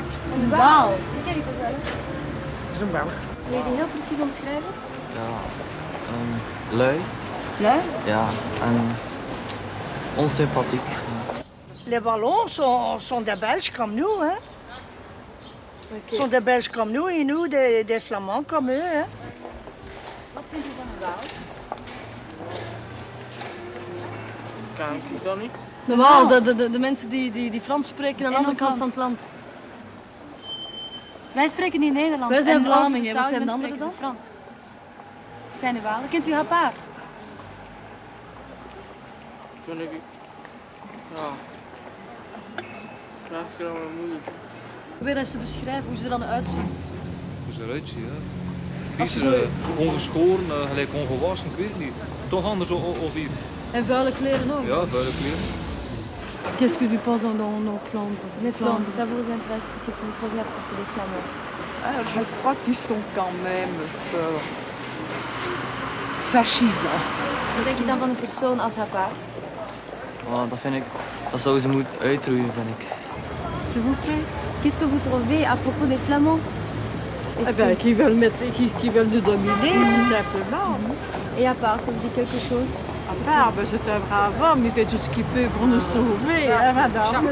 Wat? Een waal. Die ken ik toch wel? Dat is een Belg. Wil je die heel precies omschrijven? Ja, lui. Lui? Ja, en onsympathiek. Les Wallons sont des Belges comme nous, hein. Sont des Belges comme nous et nous des Flamands comme eux, hein. Wat vindt u van een waal? Kan ik dat niet? De Waal, de mensen die Frans spreken aan de andere ons kant land. van het land. Wij spreken niet Nederlands. Wij zijn en behalve Vlamingen. de Wat taal zijn de spreken anderen ze dan? Frans. Het zijn de Walen. Kent u Hapaar? Vind ik... Ja. Vraag ik aan mijn moeder. Probeer eens te beschrijven hoe ze er dan uitzien. Hoe ze eruit zien, hè. Als je Vies, ongeschoren, gelijk ongewassen, ik weet het niet. Toch anders of hier. En vuile kleren ook. Ja, vuile kleren. Qu'est-ce que tu penses dans Flandre? Les Flandres, ça vous intéresse? Qu'est-ce que vous trouvez à propos des Flamands? Je crois qu'ils sont quand même fascisants. Wat denk je dan van een persoon als Hapaar? Oh, dat vind ik, dat zou ze moeten uitroeien, vind ik. S'il vous plaît. Qu'est-ce que vous trouvez à propos des Flamands? Eh bien, qui veulent nous dominer, tout simplement. Et Hapaar, ça vous dit quelque chose? À part, ben, c'est un brave homme, il fait tout ce qu'il peut pour nous sauver, hein, madame. En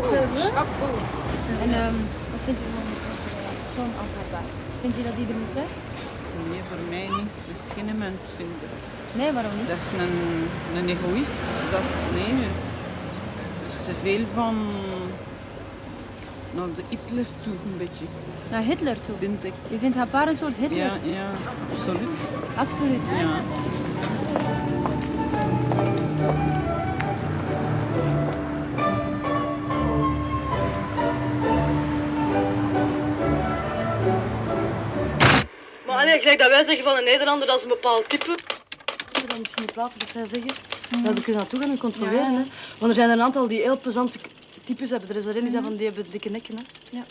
wat vindt u van een persoon als Hapaar? Vindt u dat die er moet zijn? Nee, voor mij niet. Dat is geen mens, vind ik. Nee, waarom niet? Dat is een egoïst. Dat is, nee, dat is te veel van... naar de Hitler toe, een beetje, Naar Hitler toe. vind ik. U vindt Hapaar een soort Hitler? Ja, absoluut. Absoluut. Ja. Maar allee, gelijk dat wij zeggen van een Nederlander, dat is een bepaald type. Dan misschien in plaats dat zij zeggen, dat we kunnen naartoe gaan en controleren. Ja. Hè. Want er zijn een aantal die heel plezante types hebben. Er is er een die zijn van die hebben dikke nekken. Hè. Ja.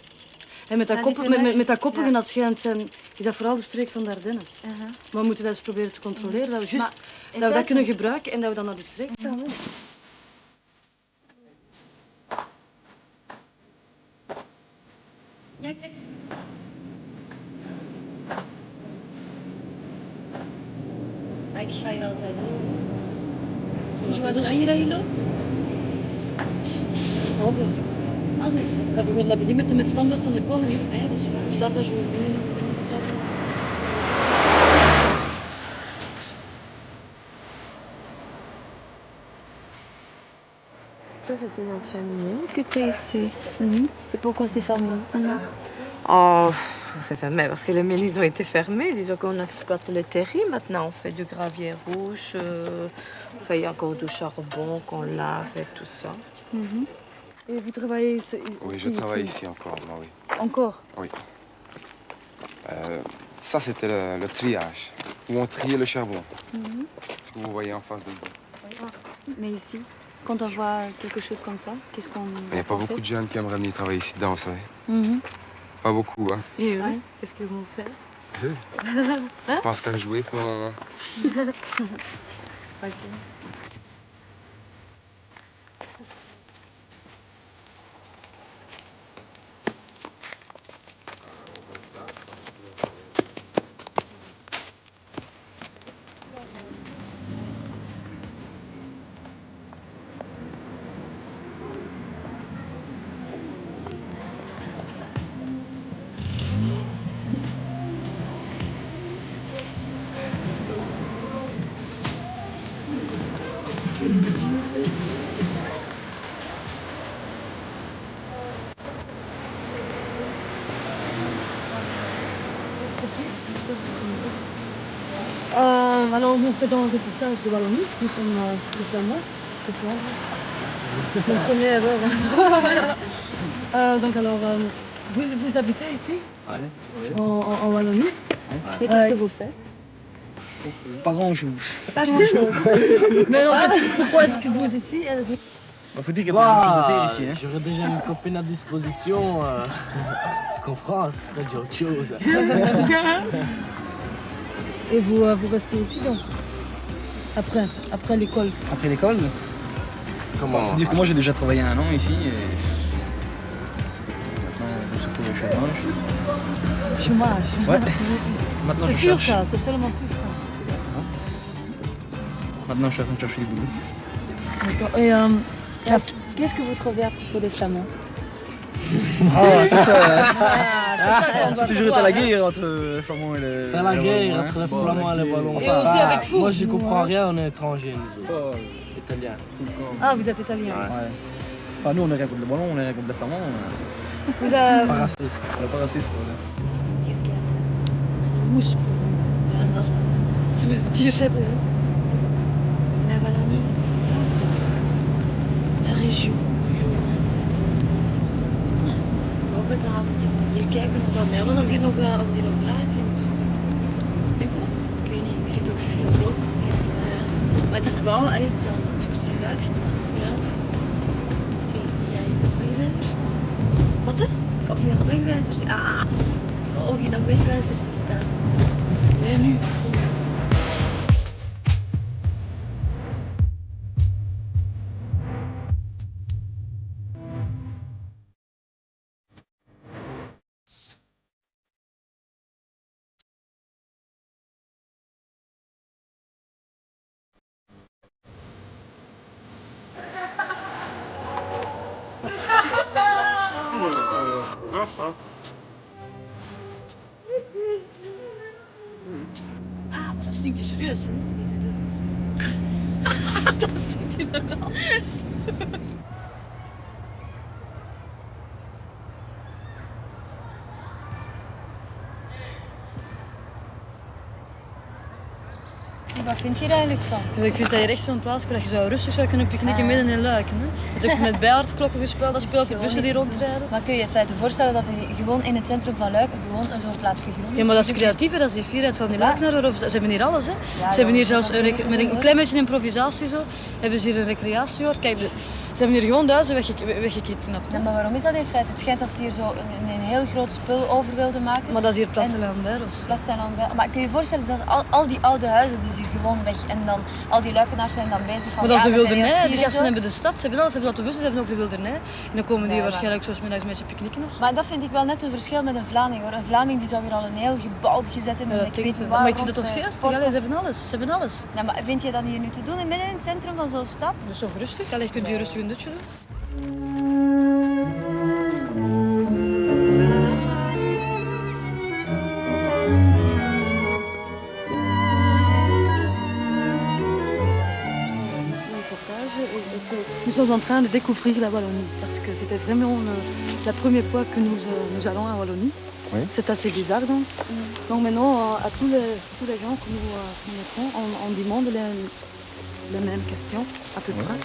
En met dat, Ja, die koppig, met dat finesse. koppige, Ja. dat schijnt zijn, is dat vooral de streek van de Ardennen. Maar we moeten dat eens proberen te controleren. Dat we, Maar juist, in dat we dat feite- kunnen gebruiken en dat we dan naar die streek gaan. Hè. Ik ga je altijd doen. Wat is hier dat je loopt? Anders. Dat hebben we niet met het standaard van de koning. Ja, dat is waar. Staat daar zo. Ça, c'était une ancienne mine que tu as ici. Et pourquoi c'est fermé maintenant? Oh, c'est fermé parce que les mines ils ont été fermées. Disons qu'on exploite le terri maintenant. On fait du gravier rouge, on fait encore du charbon qu'on lave et tout ça. Et vous travaillez ici? Oui, je travaille ici encore, moi, oui. Encore? Oui. Ça, c'était le triage, où on triait le charbon. Ce que vous voyez en face de vous. Mais ici, quand on voit quelque chose comme ça, qu'est-ce qu'on Il n'y a pas beaucoup de jeunes qui aimeraient venir travailler ici dedans, vous savez. Mhm. Pas beaucoup, hein. Et eux, qu'est-ce que vous faites? Je pense qu'à jouer pour le moment. Alors, nous faisons un reportage de Wallonie. Nous sommes les Flamands, de Flandre. Notre première erreur. Donc, alors, vous habitez ici? En Wallonie? Et qu'est-ce que vous faites? Pas grand-chose. Pas grand-chose. Mais non, pourquoi est-ce que vous ici? Maar voor die heb ik plus de veel ici, hein. J'aurais déjà une copine à disposition. Tu comprends, ce serait déjà autre chose. Et vous restez ici donc? Après l'école? Après l'école, Comment? c'est-à-dire que moi j'ai déjà travaillé 1 an ici et maintenant je suppose chômage. Chômage. Ouais. Maintenant, C'est je sûr cherche. ça, c'est seulement sûr ça. Maintenant, je suis en train de chercher du boulot. D'accord. Et qu'est-ce que vous trouvez à propos des Flamands? Ah, c'est ça. qu'on doit C'est toujours été savoir, la hein. guerre entre les Flamands et les. C'est la guerre Wallons, entre hein. les Flamands et les Wallons. Et aussi avec vous. Moi, je comprends rien, on est étrangers, nous autres. Italiens. Ah, vous êtes italien. Ouais. Enfin, nous, on est rien contre les Wallons, on est rien contre les Flamands. Vous avez... Pas raciste. On n'est pas raciste. La Wallonie, c'est ça. La région. Ik hoop dat de avond hier kijken nog wat meer, want als die nog draait, ik weet niet, ik zie toch veel blok. Maar die gebouwen, het is precies uitgemaakt. Ja. Zie jij dat wegwijzers? Wat er? Of je nog wegwijzers? Of je nog wegwijzers staan. Nee, nu. Ah, maar dat stinkt er serieus, hè? Dat stinkt er nogal. Wat vind je er eigenlijk van? Ja, ik vind dat hier echt zo'n plaats waar je zo rustig zou kunnen picknicken midden in Luiken. Hè. Je hebt ook met bijaardklokken gespeeld, dat speelt de bussen die rondrijden. Maar kun je je in feite voorstellen dat er gewoon in het centrum van Luiken gewoon zo'n plaats gegroeid is? Ja, maar dat is creatief, hè. Dat is die fierheid van die Luikenaren. Ze hebben hier alles. Hè. Ja, Ze hebben hier dat zelfs is wel met een klein beetje improvisatie zo, hebben ze hier een recreatieoord. Kijk, ze hebben hier gewoon duizen weggeknapt. Ja, maar waarom is dat in feite? Het schijnt dat ze hier zo een heel groot spul over wilden maken. Maar dat is hier Place Lambert. Place Lambert. Maar kun je je voorstellen dat al die oude huizen die zijn hier gewoon weg en dan al die luikenaars zijn dan bezig van... Maar dat is de we zijn heel wildernij. fier Die en gasten zo. hebben de stad, ze hebben alles, ze hebben autobussen, ze hebben ook de wildernij. En dan komen die Ja, waarschijnlijk zo 's middags een beetje picknicken of zo. Maar dat vind ik wel net een verschil met een Vlaming hoor. Een Vlaming die zou weer al een heel gebouw opgezet hebben. Ja, met dat denk ik. waar Maar ik vind het rond, toch met geestig? sport. Allee, ze hebben alles. Ze hebben alles. Ja, maar vind je dat hier nu te doen midden in het centrum van zo'n stad? Dat is toch rustig? Allee, je kunt hier rustig een dutje doen. Nous sommes en train de découvrir la Wallonie parce que c'était vraiment la première fois que nous allons à Wallonie. Oui. C'est assez bizarre donc. Donc maintenant, à tous les gens que nous mettrons, on demande les mêmes questions à peu près.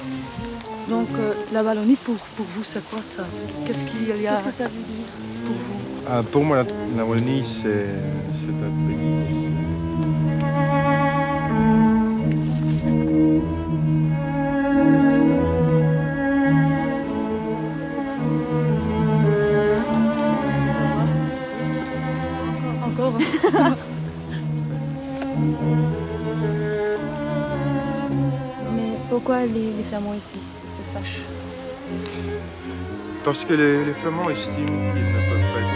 Donc la Wallonie pour vous c'est quoi ça? Qu'est-ce qu'il y a? Qu'est-ce que ça veut dire pour vous? Pour moi, la Wallonie, c'est un pays. Encore. Mais pourquoi les Flamands ici se fâchent? Parce que les Flamands estiment qu'ils ne peuvent pas être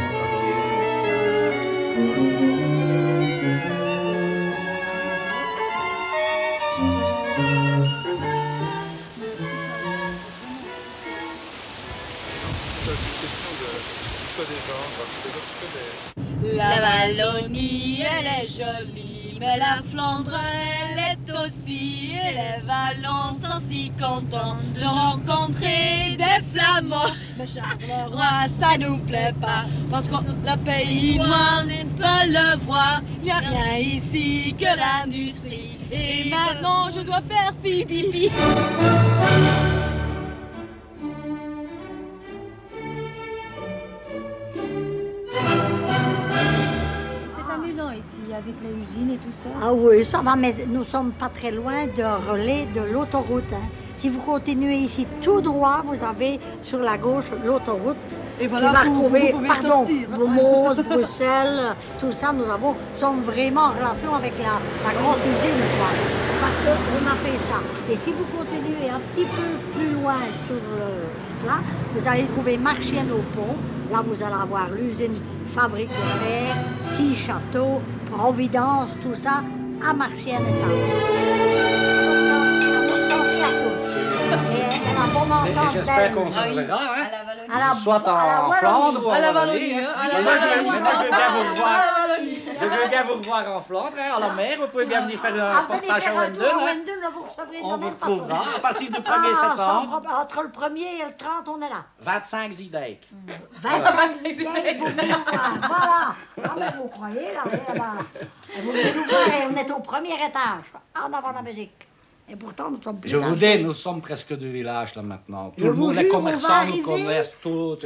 La Wallonie, elle est jolie, mais la Flandre, elle est aussi. Et les Wallons sont si contents de rencontrer des Flamands. Mais Charleroi, ça nous plaît pas, parce que le pays noir n'est pas le voir. Il n'y a rien ici que l'industrie. Et maintenant, je dois faire pipi. C'est amusant ici, avec les usines et tout ça. Ah oui, ça va, mais nous sommes pas très loin de relais de l'autoroute. Hein. Si vous continuez ici tout droit, vous avez sur la gauche l'autoroute Et voilà, qui va vous retrouver, pouvez pardon, sortir. Beaumont, Bruxelles, tout ça, nous sommes vraiment en relation avec la grosse usine, quoi. Parce qu'on a fait ça. Et si vous continuez un petit peu plus loin route-là, vous allez trouver Marchienne au pont. Là, vous allez avoir l'usine Fabrique de Fer, Petit Château, Providence, tout ça, à Marchienne et bonne santé à tous. Et la bonne entente. J'espère qu'on se reverra, hein? À la Soit en Flandre ou en Wallonie. Moi, je veux bien vous revoir. Je veux bien vous revoir en Flandre, hein, à la mer. Vous pouvez bien venir faire un portage à Wendel. On vous retrouvera à partir du 1er septembre. Entre le 1er et le 30, on est là. 25 Zidek. 25 Zidek, vous venez nous voir. Voilà. Ah, mais vous croyez, là, vous venez nous voir et on est au premier étage, en avant de la musique. Et pourtant, nous sommes plus Je vous âgés. dis, nous sommes presque du village là maintenant. Tout Je le vous monde, les jure, on commerçants va nous arriver. connaissent tout.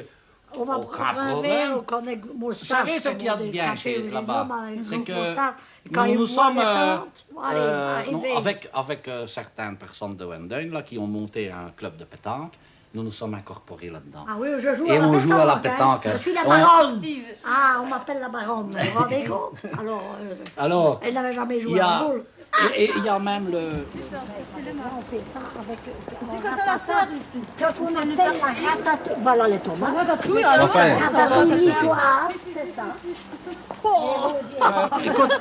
On va Aucun prendre un problème. verre, on connaît Vous savez ce qu'il y a de bien chez là-bas, c'est que quand nous ils nous voient sommes les fentes, allez, non, arrivez. avec certaines personnes de Wendel là qui ont monté un club de pétanque. Nous sommes incorporés là-dedans. Ah oui, je joue Et à la on pétanque. joue à la hein. pétanque. Je suis la On- baronne. Ah, on m'appelle la baronne, vous vous rendez compte? Alors, Elle n'avait jamais il joué y à la a, boule. et il y a même le... On fait ça avec... Si ça la sœur ici. Donc on appelle la ratatouille. Voilà les tomates. La ratatouille, La Enfin. ratatouille niçoise, c'est ça. Écoute,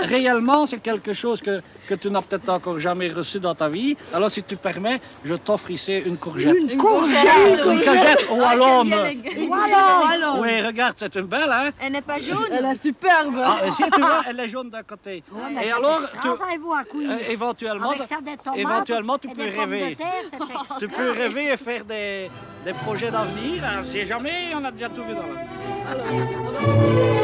réellement, c'est quelque chose que tu n'as peut-être encore jamais reçu dans ta vie. Alors, si tu permets, je t'offre ici une courgette. Une courgette, Une courgette au wallonne. Wallonne. Oui, regarde, c'est une belle, hein? Elle n'est pas jaune. Elle est superbe. Ah, et si tu vois, elle est jaune d'un côté. mais Et c'est alors, extra, ça, et vous, à couilles. éventuellement, Avec ça, des tomates éventuellement, tu et peux des pommes de rêver. terre, c'est extra. Tu peux rêver et faire des projets d'avenir. On ne sait jamais, on a déjà tout vu dans la vie. Alors, on va